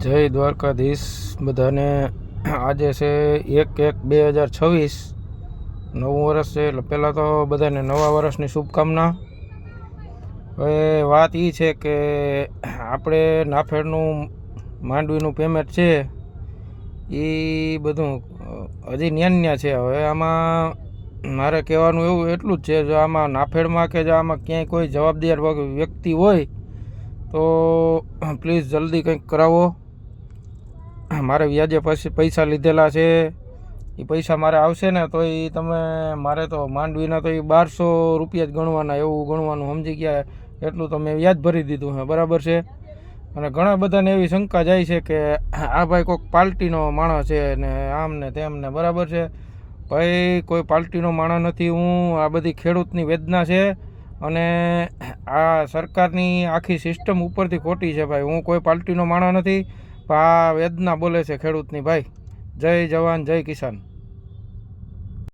જય દ્વારકાધીશ બધાને। આજે છે 1/1/2026, નવું વર્ષ છે એટલે પહેલાં તો બધાને નવા વર્ષની શુભકામના। હવે વાત એ છે કે આપણે નાફેડનું માંડવીનું પેમેન્ટ છે એ બધું હજી ન્યાન્યા છે। હવે આમાં મારે કહેવાનું એવું એટલું જ છે, જો આમાં નાફેડમાં કે જો આમાં ક્યાંય કોઈ જવાબદાર વ્યક્તિ હોય તો પ્લીઝ જલ્દી કંઈક કરાવો। મારે વ્યાજે પૈસા લીધેલા છે, એ પૈસા મારે આવશે ને તો એ તમે મારે તો માંડવીના તો એ 1200 રૂપિયા જ ગણવાના, એવું ગણવાનું, સમજી ગયા? એટલું તો મેં વ્યાજ ભરી દીધું છે, બરાબર છે। અને ઘણા બધાને એવી શંકા જાય છે કે આ ભાઈ કોઈક પાર્ટીનો માણસ છે ને આમ ને તેમ ને, બરાબર છે ભાઈ? કોઈ પાર્ટીનો માણસ નથી હું। આ બધી ખેડૂતની વેદના છે અને આ સરકારની આખી સિસ્ટમ ઉપરથી ખોટી છે ભાઈ। હું કોઈ પાર્ટીનો માણસ નથી, આ વેદના બોલે છે ખેડૂતની ભાઈ। જય જવાન જય કિસાન।